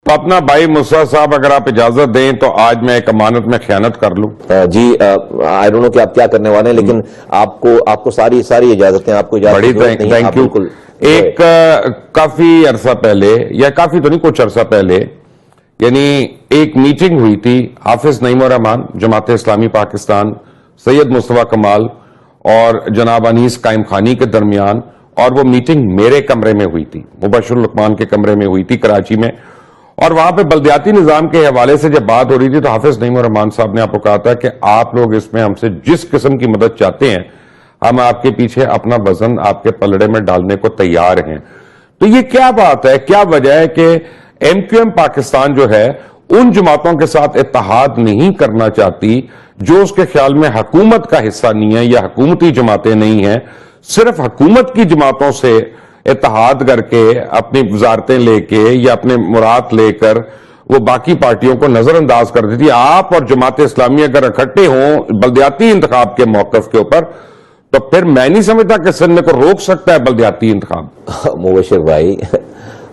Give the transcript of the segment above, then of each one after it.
اپنا بھائی مصطفیٰ صاحب اگر آپ اجازت دیں تو آج میں ایک امانت میں خیانت کر لوں. جی آئی ڈونٹ نو کہ آپ کیا کرنے والے ہیں، لیکن آپ کو ساری اجازتیں آپ کو بڑی تھینک یو. ایک کافی عرصہ پہلے، یا کافی تو نہیں، کچھ عرصہ پہلے، یعنی ایک میٹنگ ہوئی تھی حافظ نعیم الرحمان، جماعت اسلامی پاکستان، سید مصطفیٰ کمال اور جناب انیس قائم خانی کے درمیان، اور وہ میٹنگ میرے کمرے میں ہوئی تھی، مبشر الرحمان کے کمرے میں ہوئی تھی کراچی میں. اور وہاں پہ بلدیاتی نظام کے حوالے سے جب بات ہو رہی تھی تو حافظ نعیم الرحمان صاحب نے آپ کو کہا تھا کہ آپ لوگ اس میں ہم سے جس قسم کی مدد چاہتے ہیں، ہم آپ کے پیچھے اپنا وزن آپ کے پلڑے میں ڈالنے کو تیار ہیں. تو یہ کیا بات ہے، کیا وجہ ہے کہ ایم کیو ایم پاکستان جو ہے ان جماعتوں کے ساتھ اتحاد نہیں کرنا چاہتی جو اس کے خیال میں حکومت کا حصہ نہیں ہے یا حکومتی جماعتیں نہیں ہیں، صرف حکومت کی جماعتوں سے اتحاد کر کے اپنی وزارتیں لے کے یا اپنے مراد لے کر وہ باقی پارٹیوں کو نظر انداز کر دیتی. آپ اور جماعت اسلامی اگر اکٹھے ہوں بلدیاتی انتخاب کے موقف کے اوپر تو پھر میں نہیں سمجھتا کہ سننے کو روک سکتا ہے بلدیاتی انتخاب. مبشر بھائی،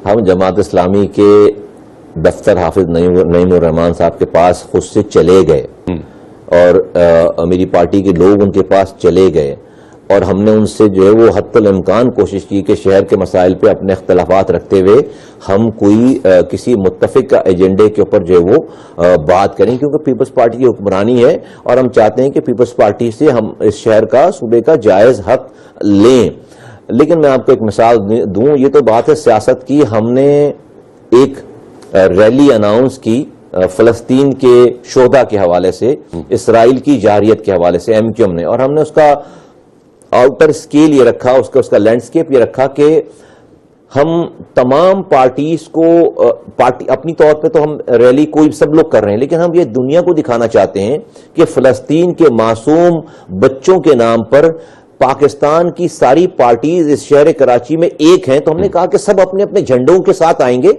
ہم جماعت اسلامی کے دفتر حافظ نعیم الرحمان صاحب کے پاس خود سے چلے گئے اور میری پارٹی کے لوگ ان کے پاس چلے گئے، اور ہم نے ان سے جو ہے وہ حتی الامکان کوشش کی کہ شہر کے مسائل پہ اپنے اختلافات رکھتے ہوئے ہم کوئی کسی متفق ایجنڈے کے اوپر جو ہے وہ بات کریں، کیونکہ پیپلز پارٹی کی حکمرانی ہے اور ہم چاہتے ہیں کہ پیپلز پارٹی سے ہم اس شہر کا، صوبے کا جائز حق لیں. لیکن میں آپ کو ایک مثال دوں، یہ تو بات ہے سیاست کی. ہم نے ایک ریلی اناؤنس کی فلسطین کے شہداء کے حوالے سے، اسرائیل کی جارحیت کے حوالے سے، ایم کیو ایم نے، اور ہم نے اس کا آؤٹر سکیل یہ رکھا، اس کا لینڈسکیپ یہ رکھا کہ ہم تمام پارٹیز کو اپنی طور پہ تو ہم ریلی کوئی سب لوگ کر رہے ہیں، لیکن ہم یہ دنیا کو دکھانا چاہتے ہیں کہ فلسطین کے معصوم بچوں کے نام پر پاکستان کی ساری پارٹیز اس شہر کراچی میں ایک ہیں. تو ہم نے کہا کہ سب اپنے اپنے جھنڈوں کے ساتھ آئیں گے،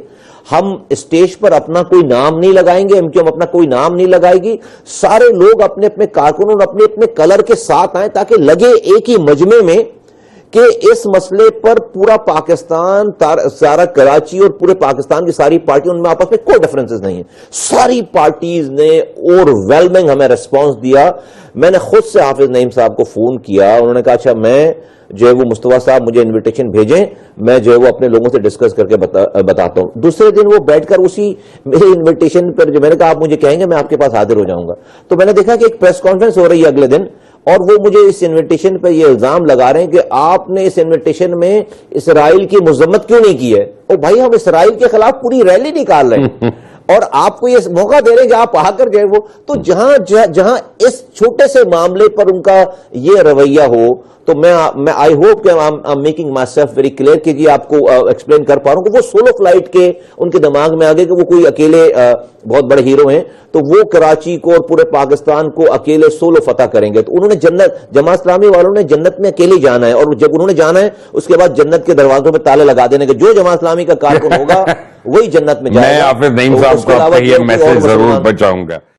ہم اسٹیج پر اپنا کوئی نام نہیں لگائیں گے، ایم کیو ایم اپنا کوئی نام نہیں لگائے گی، سارے لوگ اپنے اپنے کارکنوں اور اپنے اپنے کلر کے ساتھ آئیں تاکہ لگے ایک ہی مجمع میں کہ اس مسئلے پر پورا پاکستان، سارا کراچی اور پورے پاکستان کی ساری پارٹیوں، ان میں آپس میں کوئی ڈیفرنسز نہیں ہیں. ساری پارٹیز نے اوور ویلمنگ ہمیں ریسپانس دیا. میں نے خود سے حافظ نعیم صاحب کو فون کیا، انہوں نے کہا اچھا میں جو ہے وہ مصطفیٰ صاحب مجھے انویٹیشن بھیجیں، میں جو ہے وہ اپنے لوگوں سے ڈسکس کر کے بتاتا ہوں. دوسرے دن وہ بیٹھ کر اسی میری انویٹیشن پر جو میں نے کہا آپ مجھے کہیں گے میں آپ کے پاس حاضر ہو جاؤں گا، تو میں نے دیکھا کہ ایک پریس کانفرنس ہو رہی ہے اگلے دن، اور وہ مجھے اس انویٹیشن پہ یہ الزام لگا رہے ہیں کہ آپ نے اس انویٹیشن میں اسرائیل کی مذمت کیوں نہیں کی ہے. او بھائی، ہم اسرائیل کے خلاف پوری ریلی نکال رہے ہیں اور آپ کو یہ موقع دے رہے ہیں کہ آپ آ کر جو ہے وہ، تو جہاں اس چھوٹے سے معاملے پر ان کا یہ رویہ ہو، تو میں آئی ہوپ کہ I'm making myself very clear کہ جی آپ کو ایکسپلین کر پا رہا ہوں کہ وہ سولو فلائٹ کے ان کے دماغ میں آگے کہ وہ کوئی اکیلے بہت بڑے ہیرو ہیں، تو وہ کراچی کو اور پورے پاکستان کو اکیلے سولو فتح کریں گے. تو انہوں نے جماعت اسلامی والوں نے جنت میں اکیلے جانا ہے، اور جب انہوں نے جانا ہے اس کے بعد جنت کے دروازوں پہ تالے لگا دینے کہ جو جماعت اسلامی کا کارکن ہوگا وہی جنت میں جائے گا. میں حافظ نعیم صاحب کو یہ میسج ضرور پہنچاؤں گا.